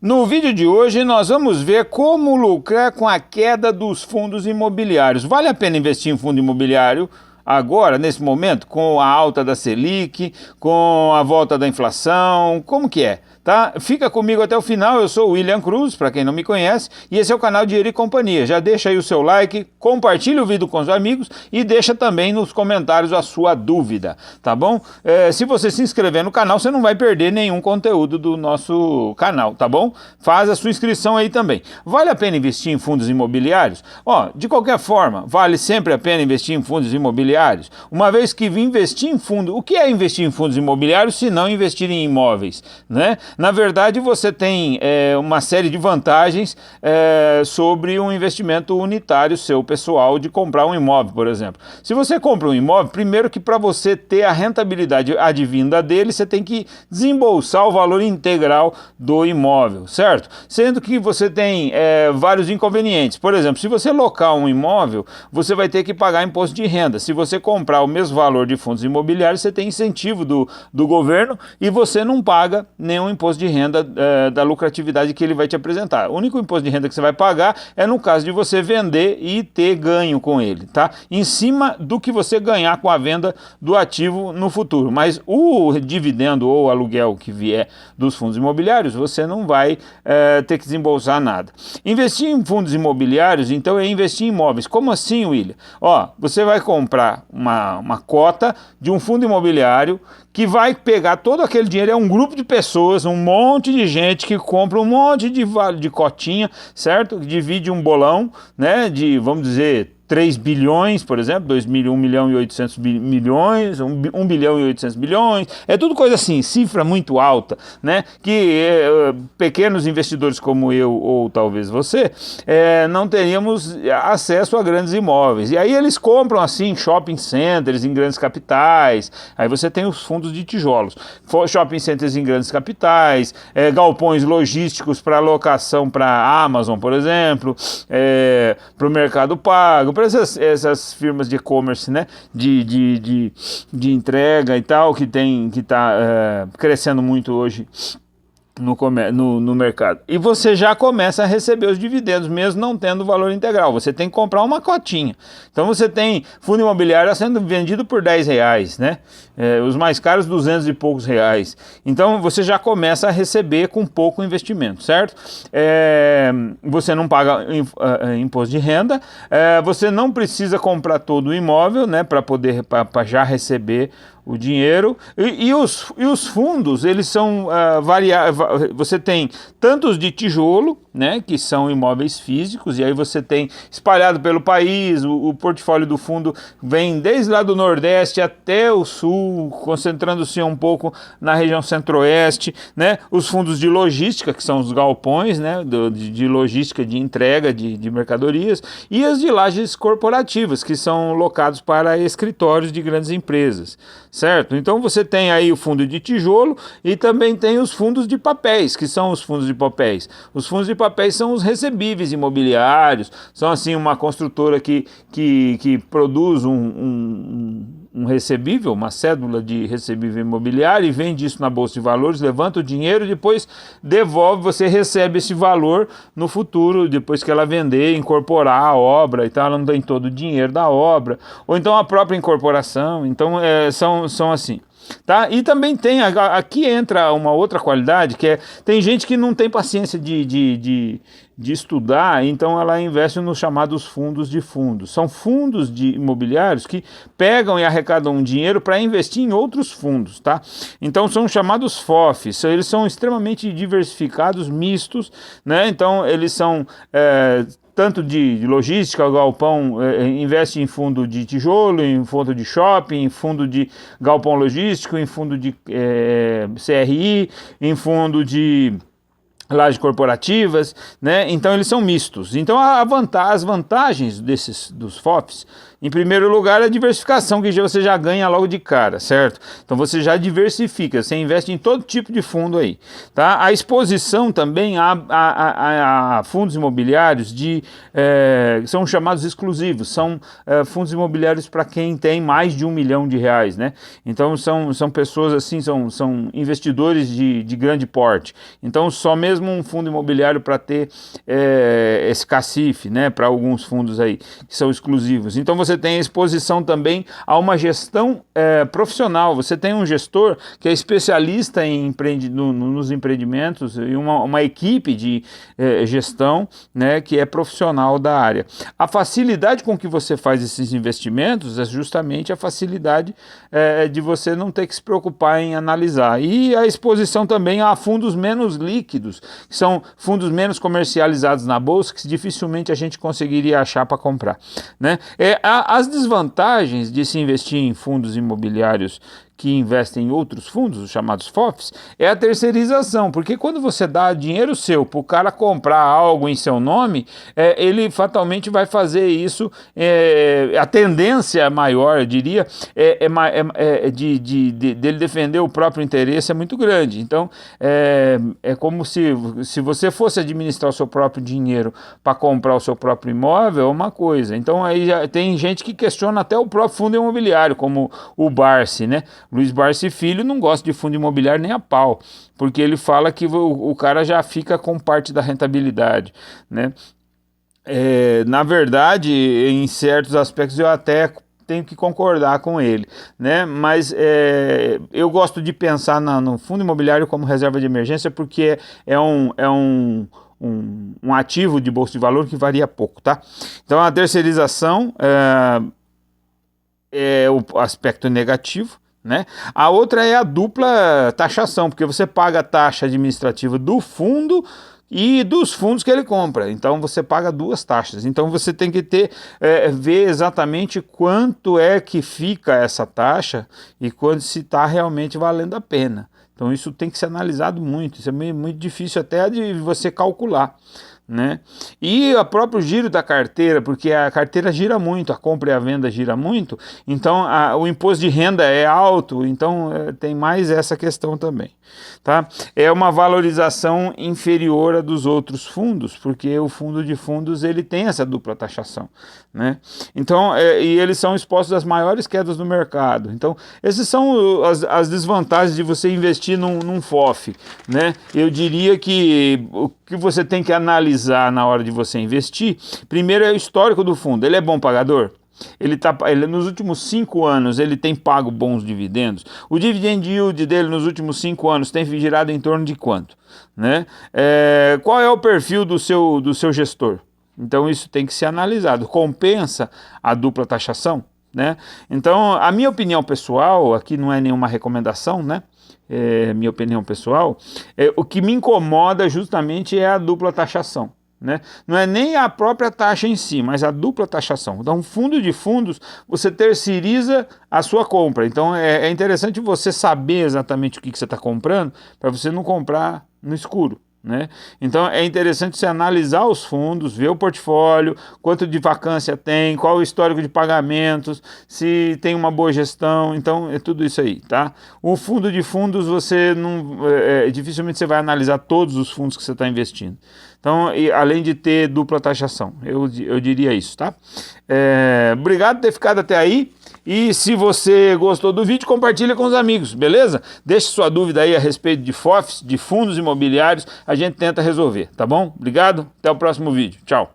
No vídeo de hoje nós vamos ver como lucrar com a queda dos fundos imobiliários. Vale a pena investir em fundo imobiliário agora, nesse momento, com a alta da Selic, com a volta da inflação? Como que é? Tá? Fica comigo até o final. Eu sou o William Cruz, para quem não me conhece, e esse é o canal Dinheiro e Companhia. Já deixa aí o seu like, compartilha o vídeo com os amigos e deixa também nos comentários a sua dúvida, tá bom? Se você se inscrever no canal, você não vai perder nenhum conteúdo do nosso canal, tá bom? Faz a sua inscrição aí também. Vale a pena investir em fundos imobiliários? De qualquer forma, vale sempre a pena investir em fundos imobiliários? Uma vez que investir em fundo, o que é investir em fundos imobiliários se não investir em imóveis, né? Na verdade, você tem uma série de vantagens sobre um investimento unitário seu, pessoal, de comprar um imóvel, por exemplo. Se você compra um imóvel, primeiro que para você ter a rentabilidade advinda dele, você tem que desembolsar o valor integral do imóvel, certo? Sendo que você tem vários inconvenientes. Por exemplo, se você locar um imóvel, você vai ter que pagar imposto de renda. Se você comprar o mesmo valor de fundos imobiliários, você tem incentivo do governo e você não paga nenhum imposto de renda da lucratividade que ele vai te apresentar. O único imposto de renda que você vai pagar é no caso de você vender e ter ganho com ele, tá? Em cima do que você ganhar com a venda do ativo no futuro. Mas o dividendo ou aluguel que vier dos fundos imobiliários, você não vai ter que desembolsar nada. Investir em fundos imobiliários, então, é investir em imóveis. Como assim, William? Você vai comprar uma cota de um fundo imobiliário que vai pegar todo aquele dinheiro, é um grupo de pessoas, um monte de gente que compra um monte de cotinha, certo? Divide um bolão, né, de, vamos dizer, 3 bilhões, por exemplo, 1 milhão e 800 milhões, 1 bilhão e 800 bilhões, é tudo coisa assim, cifra muito alta, né, que pequenos investidores como eu, ou talvez você, não teríamos acesso a grandes imóveis, e aí eles compram assim, shopping centers em grandes capitais, aí você tem os fundos de tijolos, shopping centers em grandes capitais, galpões logísticos para locação para a Amazon, por exemplo, para o Mercado Pago, para essas firmas de e-commerce, né, de entrega e tal, que está crescendo muito hoje no mercado. E você já começa a receber os dividendos, mesmo não tendo valor integral. Você tem que comprar uma cotinha. Então você tem fundo imobiliário sendo vendido por R$10, né? Os mais caros, 200 e poucos reais. Então você já começa a receber com pouco investimento, certo? Você não paga imposto de renda, você não precisa comprar todo o imóvel, né, para já receber o dinheiro, e os fundos, eles são variáveis. Você tem tantos de tijolo, né, que são imóveis físicos, e aí você tem espalhado pelo país, o portfólio do fundo vem desde lá do Nordeste até o Sul, concentrando-se um pouco na região Centro-Oeste, né, os fundos de logística, que são os galpões, né, de logística, de entrega de mercadorias, e as de lajes corporativas, que são locados para escritórios de grandes empresas, certo? Então você tem aí o fundo de tijolo e também tem os fundos de papéis, que são os fundos de papéis. Os fundos de papéis são os recebíveis imobiliários, são assim uma construtora que produz um recebível, uma cédula de recebível imobiliário, e vende isso na Bolsa de Valores, levanta o dinheiro e depois devolve, você recebe esse valor no futuro, depois que ela vender, incorporar a obra e tal, ela não tem todo o dinheiro da obra, ou então a própria incorporação. Então são assim. Tá? E também tem, aqui entra uma outra qualidade, que tem gente que não tem paciência de estudar, então ela investe nos chamados fundos de fundos. São fundos imobiliários que pegam e arrecadam dinheiro para investir em outros fundos, tá? Então são chamados FOFs, eles são extremamente diversificados, mistos, né? Então eles são tanto de logística, o galpão investe em fundo de tijolo, em fundo de shopping, em fundo de galpão logístico, em fundo de CRI, em fundo de lajes corporativas, né? Então eles são mistos. Então as vantagens dos FOFs, Em primeiro lugar, a diversificação, que você já ganha logo de cara, certo? Então você já diversifica, você investe em todo tipo de fundo aí, tá? A exposição também a fundos imobiliários são chamados exclusivos, são fundos imobiliários para quem tem mais de R$ 1 milhão, né? Então são pessoas assim, são investidores de grande porte. Então só mesmo um fundo imobiliário para ter esse cacife, né? Para alguns fundos aí que são exclusivos. Então você tem a exposição também a uma gestão profissional. Você tem um gestor que é especialista nos empreendimentos e uma equipe de gestão, né, que é profissional da área. A facilidade com que você faz esses investimentos é justamente a facilidade de você não ter que se preocupar em analisar. E a exposição também a fundos menos líquidos, que são fundos menos comercializados na bolsa, que dificilmente a gente conseguiria achar para comprar, né? As desvantagens de se investir em fundos imobiliários que investem em outros fundos, os chamados FOFs, é a terceirização, porque quando você dá dinheiro seu para o cara comprar algo em seu nome, ele fatalmente vai fazer isso, a tendência maior, eu diria, dele defender o próprio interesse é muito grande. Então, é como se você fosse administrar o seu próprio dinheiro para comprar o seu próprio imóvel, é uma coisa. Então, aí já tem gente que questiona até o próprio fundo imobiliário, como o Barsi, né? Luiz Barsi Filho não gosta de fundo imobiliário nem a pau, porque ele fala que o cara já fica com parte da rentabilidade, né? Na verdade, em certos aspectos eu até tenho que concordar com ele, né? Mas eu gosto de pensar no fundo imobiliário como reserva de emergência, porque é um ativo de bolsa de valor que varia pouco, tá? Então a terceirização é o aspecto negativo, né? A outra é a dupla taxação, porque você paga a taxa administrativa do fundo e dos fundos que ele compra. Então você paga duas taxas. Então você tem que ver exatamente quanto é que fica essa taxa e quando se está realmente valendo a pena. Então isso tem que ser analisado muito. Isso é muito difícil até de você calcular, né? E o próprio giro da carteira, porque a carteira gira muito, a compra e a venda gira muito, então o imposto de renda é alto, então tem mais essa questão também, tá? É uma valorização inferior à dos outros fundos, porque o fundo de fundos ele tem essa dupla taxação, né? Então, e eles são expostos às maiores quedas do mercado. Então, essas são as desvantagens de você investir num FOF, né? Eu diria que o que você tem que analisar na hora de você investir, primeiro é o histórico do fundo. Ele é bom pagador? Ele nos últimos 5 anos ele tem pago bons dividendos? O dividend yield dele nos últimos 5 anos tem girado em torno de quanto, né? Qual é o perfil do seu gestor? Então isso tem que ser analisado. Compensa a dupla taxação, né? Então a minha opinião pessoal, aqui não é nenhuma recomendação, né? Minha opinião pessoal, o que me incomoda justamente é a dupla taxação, né? Não é nem a própria taxa em si, mas a dupla taxação. Então, fundo de fundos, você terceiriza a sua compra. Então, é interessante você saber exatamente o que você está comprando, para você não comprar no escuro, né? Então é interessante você analisar os fundos, ver o portfólio, quanto de vacância tem, qual o histórico de pagamentos, se tem uma boa gestão. Então é tudo isso aí, tá? O fundo de fundos você não dificilmente você vai analisar todos os fundos que você está investindo. Então, além de ter dupla taxação, eu diria isso, tá? Obrigado por ter ficado até aí. E se você gostou do vídeo, compartilha com os amigos, beleza? Deixe sua dúvida aí a respeito de FOFs, de fundos imobiliários, a gente tenta resolver, tá bom? Obrigado, até o próximo vídeo. Tchau.